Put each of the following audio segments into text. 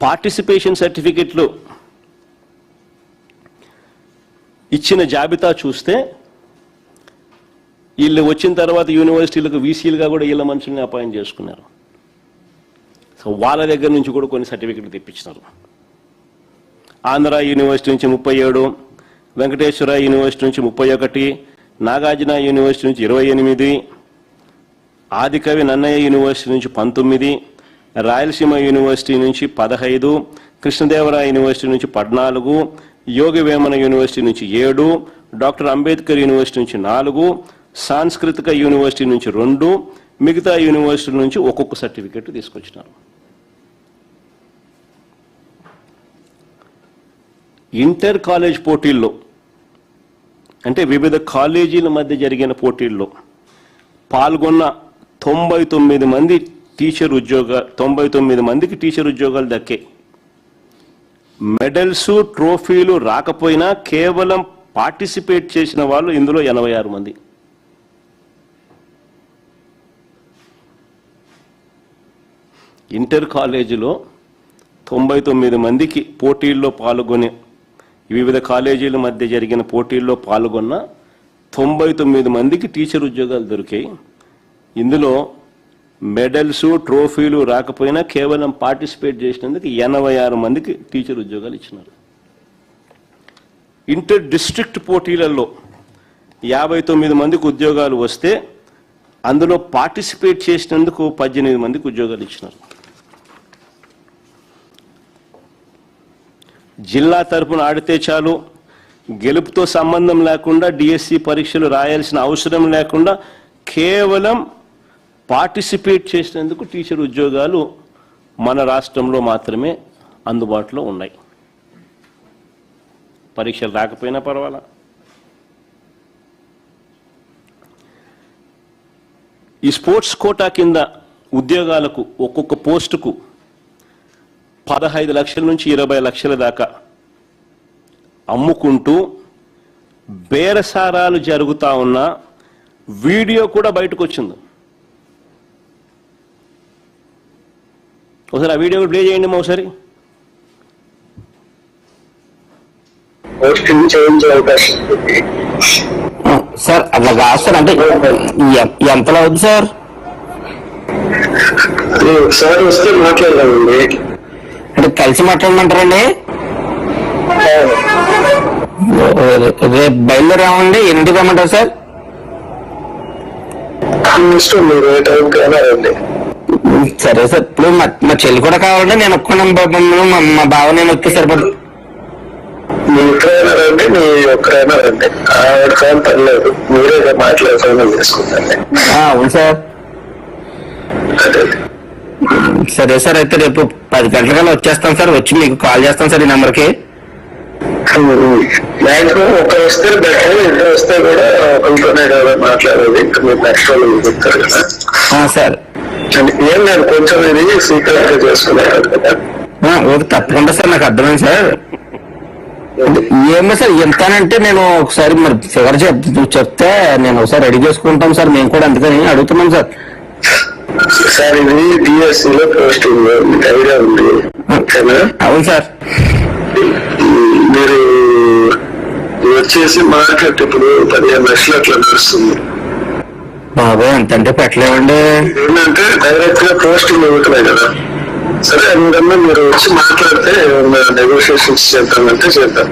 Participation సర్టిఫికెట్లు ఇచ్చిన జాబితా చూస్తే వీళ్ళు వచ్చిన తర్వాత యూనివర్సిటీలకు వీసీలుగా కూడా వీళ్ళ మనుషుల్ని అపాయింట్ చేసుకున్నారు. సో వాళ్ళ దగ్గర నుంచి కూడా కొన్ని సర్టిఫికెట్లు తెప్పించినారు. ఆంధ్ర యూనివర్సిటీ నుంచి 37, వెంకటేశ్వర యూనివర్సిటీ నుంచి 31, నాగార్జున యూనివర్సిటీ నుంచి 28, ఆదికవి నన్నయ్య యూనివర్సిటీ నుంచి 19, రాయలసీమ యూనివర్సిటీ నుంచి 15, కృష్ణదేవరాయ యూనివర్సిటీ నుంచి 14, యోగి వేమన యూనివర్సిటీ నుంచి 7, డాక్టర్ అంబేద్కర్ యూనివర్సిటీ నుంచి 4, సాంస్కృతిక యూనివర్సిటీ నుంచి 2, మిగతా యూనివర్సిటీ నుంచి ఒక్కొక్క సర్టిఫికెట్ తీసుకొచ్చినారు. ఇంటర్ కాలేజ్ పోటీల్లో అంటే వివిధ కాలేజీల మధ్య జరిగిన పోటీల్లో పాల్గొన్న 99 మంది 99 మందికి టీచర్ ఉద్యోగాలు దక్కే. మెడల్స్ ట్రోఫీలు రాకపోయినా కేవలం పార్టిసిపేట్ చేసిన వాళ్ళు ఇందులో 86 మంది. ఇంటర్ కాలేజీలో 99 మందికి పోటీల్లో పాల్గొని వివిధ కాలేజీల మధ్య జరిగిన పోటీల్లో పాల్గొన్న 99 మందికి టీచర్ ఉద్యోగాలు దొరికాయి. ఇందులో మెడల్స్ ట్రోఫీలు రాకపోయినా కేవలం పార్టిసిపేట్ చేసినందుకు 86 మందికి టీచర్ ఉద్యోగాలు ఇచ్చినారు. ఇంటర్ డిస్ట్రిక్ట్ పోటీలలో 59 మందికి ఉద్యోగాలు వస్తే అందులో పార్టిసిపేట్ చేసినందుకు 18 మందికి ఉద్యోగాలు ఇచ్చినారు. జిల్లా తరపున ఆడితే చాలు, గెలుపుతో సంబంధం లేకుండా డిఎస్సి పరీక్షలు రాయాల్సిన అవసరం లేకుండా కేవలం పార్టిసిపేట్ చేసినందుకు టీచర్ ఉద్యోగాలు మన రాష్ట్రంలో మాత్రమే అందుబాటులో ఉన్నాయి. పరీక్షలు రాకపోయినా పర్వాలా. ఈ స్పోర్ట్స్ కోటా కింద ఉద్యోగాలకు ఒక్కొక్క పోస్టుకు 15 లక్షల నుంచి 20 లక్షల దాకా అమ్ముకుంటూ బేరసారాలు జరుగుతా ఉన్న వీడియో కూడా బయటకు వచ్చింది. ఒకసారి ఆ వీడియో ప్లే చేయండి ఒకసారి. సార్ అట్లా కాదు సార్, అంటే ఎంతలో అవుతుంది సార్? సార్ వస్తే మాట్లాడదామండి. అంటే కలిసి మాట్లాడమంటారండి? రేపు బయలుదేరామండి. ఎన్నింటికి రమ్మంటారు సార్? ఇష్టం మీరు ఏ టైంకి అయినా రండి. సరే సార్. ఇప్పుడు మా చెల్లి కూడా కావాలంటే నేను ఒక్కనే మా బావ నేను వస్తే సరిపడు. మీ ఒక్కరైనా రండి, మీ ఒక్కరైనా రండి. ఆవిడ కానీ పర్లేదు, మీరే మాట్లాడుకోవడం చేసుకుంటాండి. అవును సార్. సరే సార్, అయితే రేపు 10 గంటలకల్లా వచ్చేస్తాను సార్. వచ్చి మీకు కాల్ చేస్తాను సార్ ఈ నెంబర్కి. మ్యాక్సిమం ఒకరు వస్తే బెటర్, ఇద్దరు వస్తే కూడా ఒకరితోనే కదా మాట్లాడేది. ఇంకా మీరు నెక్స్ట్ వాళ్ళు చెప్తారు కదా సార్. ఏం లేదు, కొంచెం ఇది సీక్రెట్ గా చేసుకున్నారు కదా. ఓకే, తప్పకుండా సార్. నాకు అర్థమైంది సార్. ఏమో సార్ ఎంతానంటే నేను ఒకసారి మరి ఫిగర్ చెప్తే నేను ఒకసారి రెడీ చేసుకుంటాం సార్. మేము కూడా అందుకని అడుగుతున్నాం సార్. సార్ ఇది డిఎస్సీలో పోస్టింగ్ మీకు ఐడియా ఉంది? అవును సార్. మీరు వచ్చేసి మార్కెట్ ఇప్పుడు 15 లక్షలు అట్లా నడుస్తుంది. బాబా ఎంతంటే పెట్టలేమండి. ఏంటంటే డైరెక్ట్ గా పోస్టింగ్ ఇవ్వట్లేదు కదా. సరే అందుకన్నా మీరు వచ్చి మాట్లాడితే నెగోషియేషన్స్ చేద్దామంటే చేద్దాం.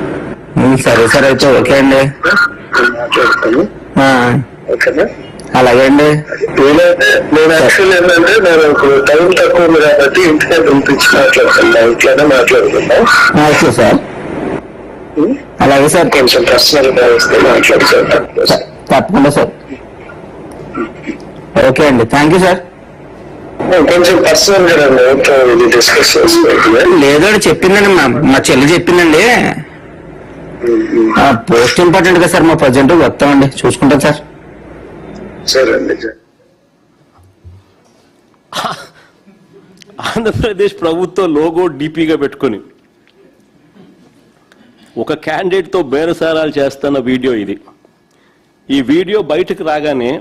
సరే సార్, అయితే ఓకే అండి. మాట్లాడతాను. ఓకేనా? అలాగే అండి. వీలైతే నేను యాక్చువల్ ఏంటంటే నేను టైం తక్కువ ఉంది కాబట్టి ఇంటికే పిలిపించి మాట్లాడుతున్నా. ఇంట్లోనే మాట్లాడుతున్నా. Okay sir. అలాగే సార్. కొంచెం పర్సనల్ గా వస్తే మాట్లాడుతాను. తప్పకుండా సార్. ఓకే అండి, థ్యాంక్ యూ సార్. కొంచెం పర్సనల్ గా ఇది డిస్కస్ చేసుకోవాలి. లేదండి, చెప్పిందండి మా చెల్లి చెప్పిందండి. పోస్ట్ ఇంపార్టెంట్ కదా సార్. మా ప్రజెంట్ వస్తామండి, చూసుకుంటాం సార్. సరే అండి. ఆంధ్రప్రదేశ్ ప్రభుత్వ లోగో డీపీగా పెట్టుకొని ఒక క్యాండిడేట్తో బేరసారాలు చేస్తున్న వీడియో ఇది. ఈ వీడియో బయటకు రాగానే